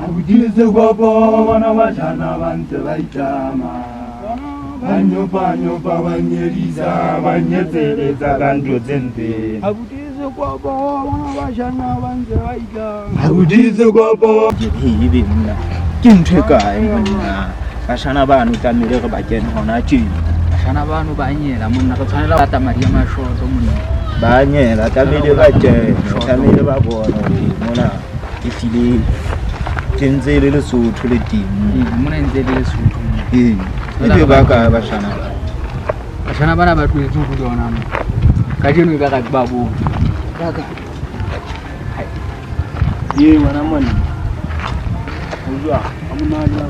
Abutize kwabo wana bashana banze bayitama banyopa banyeliza banyezeleza kanto zenze abutize kwabo wana bashana banze bayitama abutize kwabo hibe mna kintheka mna bashana banu tamile re ba kena hona tjena bashana banu ba nyela monna go tshwanela ba tamaria mashoto monna ba nyela tamile ba kena tamile ba bona mona ifile tentse le Lesotho le teng mona ntse le Lesotho ebe ba ka bashana bana ba tlwetse go dona ka jeno ka ga ba bo ka ye wana mona o jwa amona ya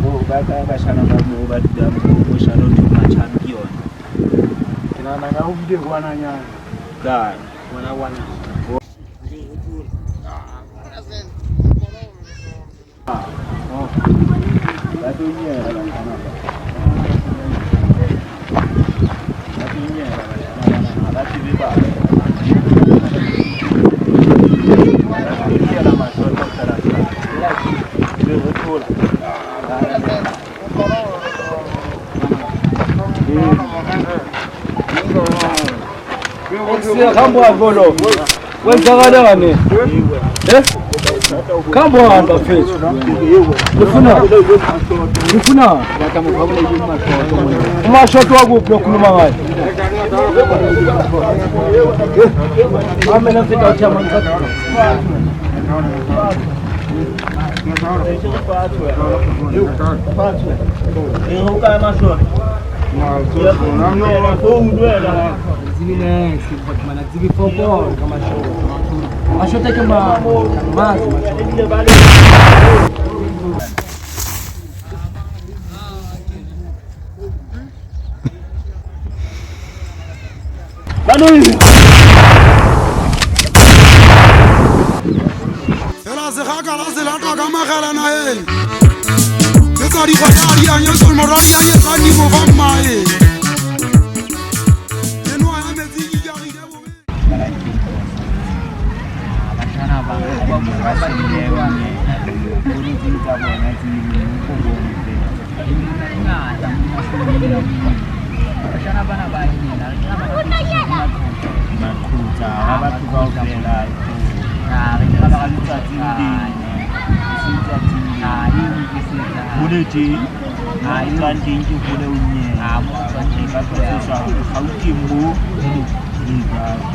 go ba ka bashana ba mo ba dira mo shano to ma champion kina na ga o bide wana nya ga wana Kambo avolo wenzakala ngane kambo hamba mfethu ngifuna umashoto wakuphi okhuluma ngayo amena mfethu awuthi amanzi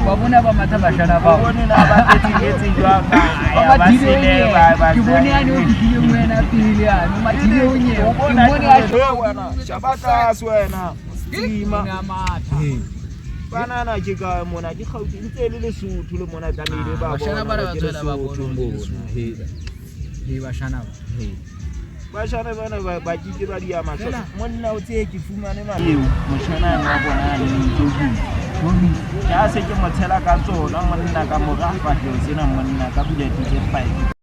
Babona ba matha bashana ba bone na ba tsetsi jwa ka ba sele ba ke bone ya no dile mwena pile ano matile onye ke bone ya wena shabata swena stima na matha bana na ke ka mona ke khauti ntse le Lesotho le mona tamile ba bashana ba tswela ba bona he bashana bashana bana ba ke ba di ama so monna o tse ke fumane ma eo moshana wa bona le ntsoku ya se ke mothela ka tsona monna ka morafa ke o sena monna ka bule tse 5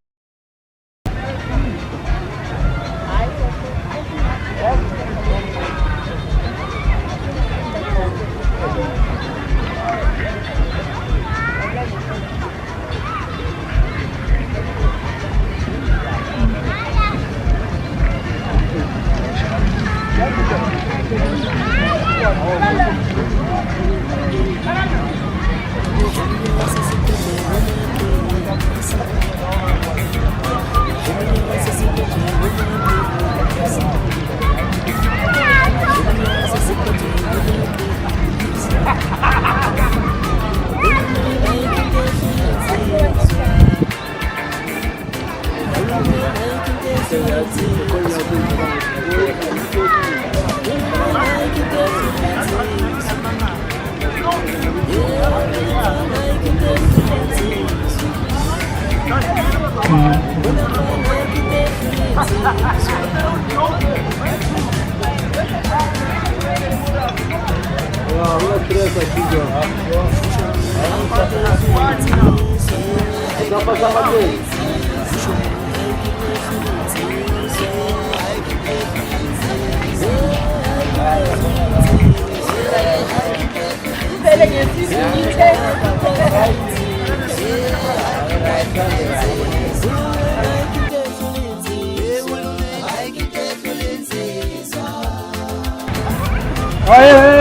Ele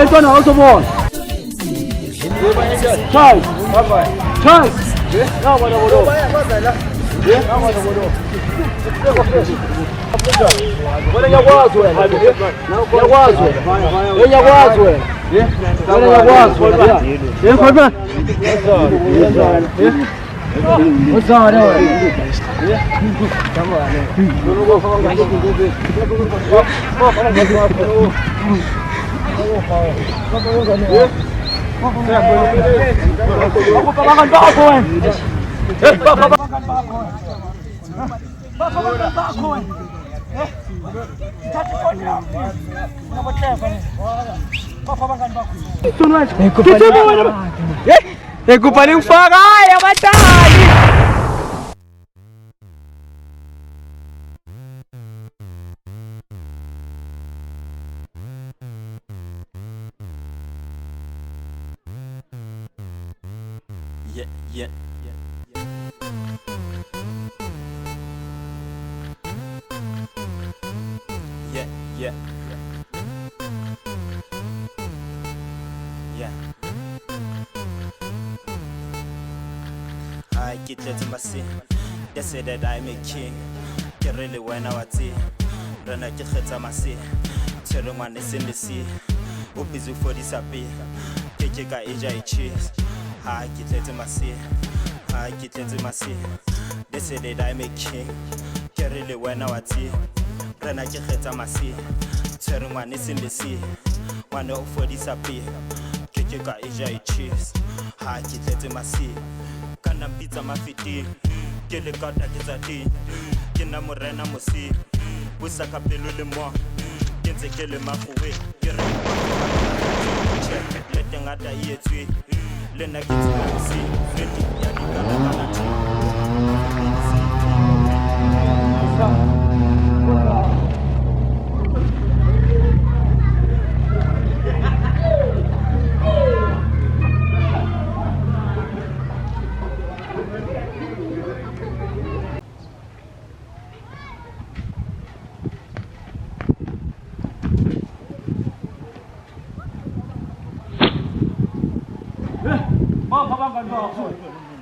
It's on also more. Charles. Charles. Now what about what's on Kupaling farai ya matani. Yeah. Yeah. I get to my sin. They say that I'm a king. Get really when I was here. Run I get to my sin. Tell them when they send the sea. Who busy for this happy? Take a AJ cheese. I get to my sin. I get to my sin. They say that I'm a king. Get really when I was here. Run I get to my sin. Tell them when they send the sea. One out for this happy. Take a AJ cheese. I get to my sin. Kana pizza mafiti ke le kata ke tsa di ke na morena mosi o sa ka pelo le mo ke ntse ke le magowe ke re check le tenga ta yetswe le na ke tsela mosi re di ya di Bawa bakho.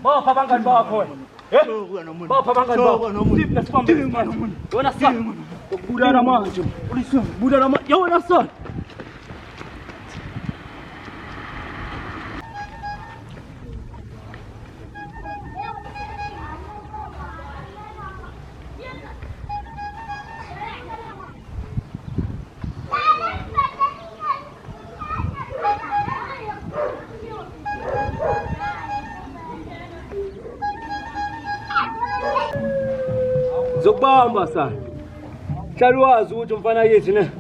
Bawa bakho. Tip na spam. Yona sa. Budana manje. Ulisema budana manje. Yona sa. Zokubamba sana. Hlaluwazi ukuthi umfana yethu ne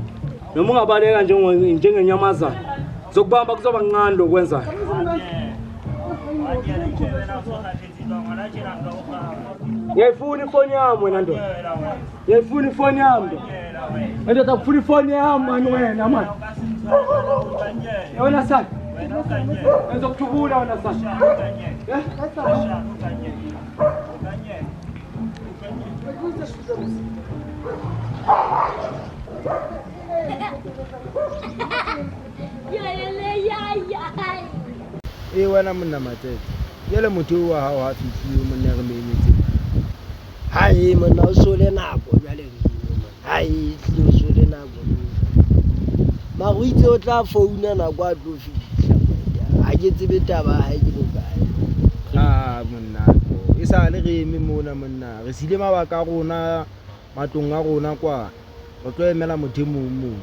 noma ungabaleka njengenyamazana. Zokubamba kuzoba ngani lokwenza. Ngiyifuna ifoni yami wena ndoda. Ngiyifuna ifoni yami. Ndoda akufuna ifoni yami manje wena manje. Yona sana. Ngizokuthubula wena sana. Wena monna matete yele motho wa hao ha fihlile monna re memetse hai monna o sole nako jale hai o sole nako ma go itse o tla founa nako a tlo fihla ha ke tsebe taba ha ke bokae monna e sa le re eme mona monna re sile mabaka rona matlong a rona kwa re tlo emela motho mongwe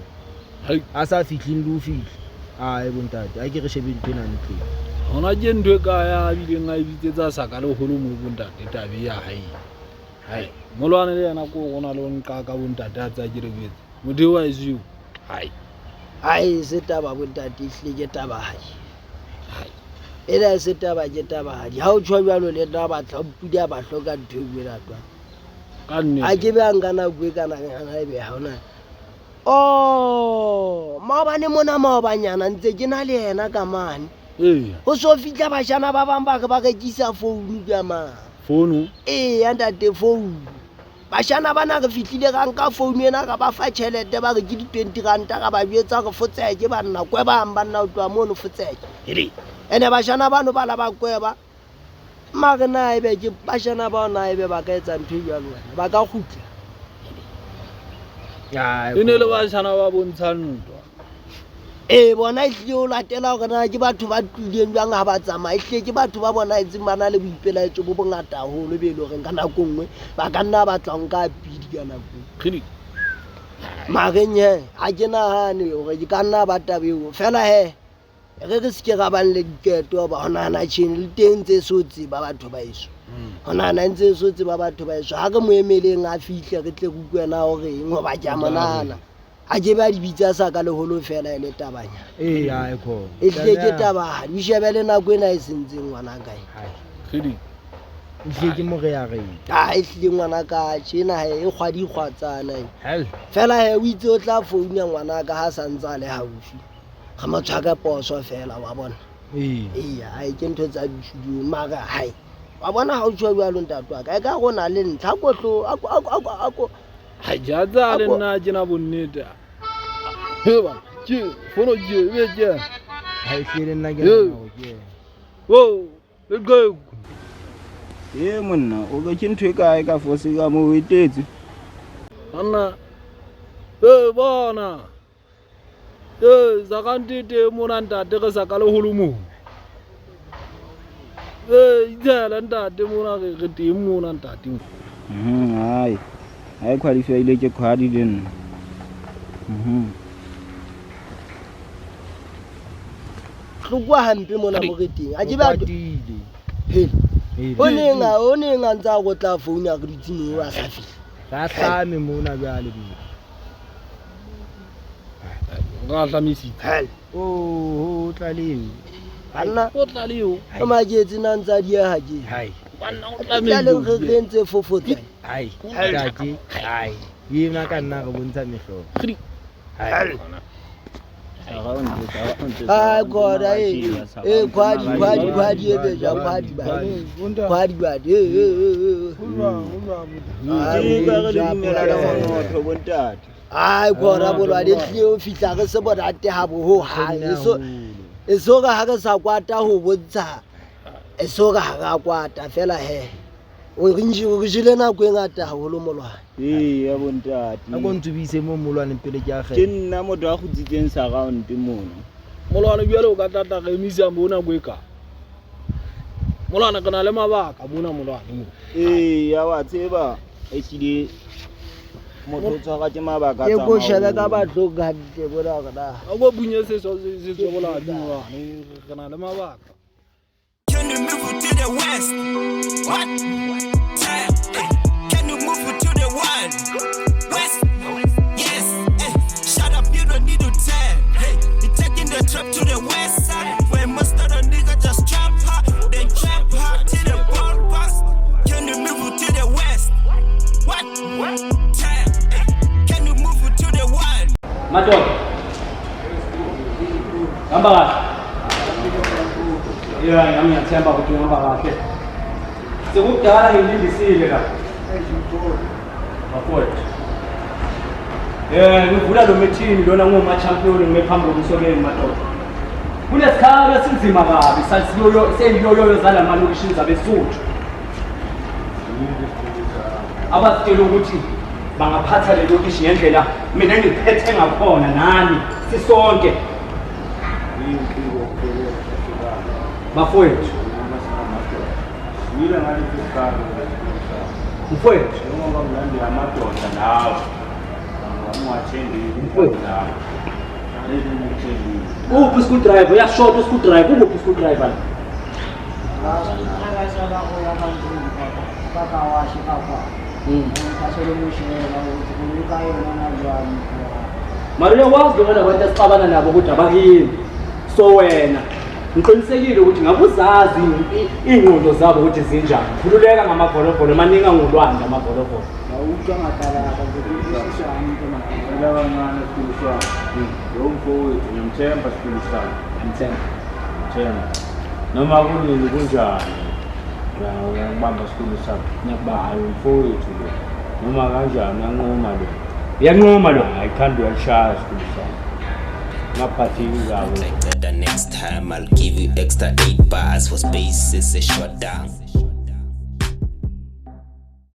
hai a sa fihlile le o fihla ai bontate a ke re shebe ntwe na ntwe hona je ntwe ka ya bile nga ibitsetsa saka le holo mo bontate tabe ya hai molwana le yana ko gona le nka ka bontate a tsa ke re betse motho wa isiu hai se taba bontate hle ke taba hai ela se taba ke taba hai ha o tshwa jalo le taba tlhompudi a ba hloka ntwe e latwa ka nne a ke be a ngana bue kana ha ebe ha ona maobane mona maobanyana ntse ke na le yena ka mane o so fitla bashana ba bang ba ke ba rekisa founu ka ma founu ya ntate founu bashana bana re fihlile ga nka phone ena ga ba fa tšhelete ba re ke di-20 ka ba bjetsa go fotseke banna kwebang banna o tloa mono fotseke ene bashana bano ba la ba kweba mare na ebe ke bashana ba na ebe ba ka etsa ntho ya lona ba ka khutla ya ene le bashana ba bontshang ntwa bona ihle o latela gore na ke batho ba tlileng jang ha ba tsamaya ihle ke batho ba bona etseng bana le boipelaetso bo bongata haholo be le gore ka nako nngwe ba ka nna ba tlang ka pidi ka nako khidi mare nye a ke nahane gore ke ka nna ba tabeo fela he re se ke ga bang le diketo ba hona na tshene le teng tse sotse ba batho ba iso hona na ntse sotse ba batho ba iso ha re mo emeleng a fihle re tle go kwena hore ngo ba ja monana a je ba di bitsa sa ka le holo fela ile tabanya ha ikho e tle ke taba di shebele na go ena e sentseng ngwana kae khidi hle ke mo re ya re e hle ngwana ka tshena he e kgwadi kgwatsana hell fela he o itse o tla founa ngwana ka ha santsa le haufi ga matshaka poso fela wa bona ha ke ntho tsa dishudu mara hai wa bona ha o tswa jwalo ntatwa ka ka gona le ntlha kotlo ako ha jaza le nna ke na bonnete heba ke fono je be je ha hle nna ke na o ke wo le go monna o ga ke ntwe kae ka fosi ka mo wetetse anna bona zakantite mona ntate ge sa ka le holomo itsela ntate mona ge teng mona ntate hai qualify ile ke khwadi den tlokwa hampe mona mo reteng a ke ba o nenga ntsa go tla phone ya go ditshimo wa sa fihla ga hlame mona bjale bi ga hlamisi o tla le banna o tla leo o maketse na ntsa di ha ke hai banna o tla tla le re ntse fofotsa hai tati hai yena ka nna go bontsha mehlo hai goda kwadi e beja kwadi ba ai goda bolwa le tle o fitla re se borate ha bo ho ha eso ga ga sa kwata ho bontsha eso ga ga kwata fela he o rinjile na go ngata haholo molwana ya bontate a go ntsubise mo molwane pele ke a ge ke nna mo dwa go tsitseng sa account mona molwana bjalo ka tata ga emisa mona go eka molwana kana le mabaka mona molwana mo ya wa tseba e kile motho tsaka ke mabaka tsa ke go shebe ka batlo ga di bona ga a go bunye se so bola dingwa kana le mabaka. Can you move to the west? What? Can you move to the one? West? Yes. Hey, shut up, you don't need to tell. Hey, you're taking the trip to the west side. Where most of the niggas just trap hard. They trap hard to the ball pass. Can you move to the west? What? Hey, can you move to the one? Mato. Gamba. Yeah, nami nathemba ukuthi ngihamba kahle. Sekudala ngilindisile la. Bafowethu. Ngivula lo meeting lona ngoma champion ngiphambili kumsokeni madoda. Kunesikhala esinzima kabi sesiyoyo zalamalokishini zabesuthu. Abasitshela ukuthi bangaphatha le lokishi ngendlela mina ngiphethe ngakhona nani sisonke. Bafowethu. Yila ngani kusikalo. Mfowethu. Ngoba mlandi amadoda lawo. Angwathembi Mfowethu. lawo. Uphi school driver? Uyashota school driver. Uphi school driver? Mara wazi wena abantu esixabana nabo ukuthi abakini. So wena ngiqinisekile ukuthi ngabuzazi ingqondo zabo ukuthi zinjani. Khululeka ngamavolobolo maninga ngolwandle amavolobolo. Lawa ngana kuliswa. Lo mfowethu ngimthemba silisana. Themba. Noma kunini kunjani. Ngiyabamba silisana. Ngiyabahayo mfowethu lo. noma kanjani yanqoma lo ayikhambi uyashaya sikhulu sami ngaphatheki kawo. Like that the next time I'll give you extra 8 bars for space is a short down.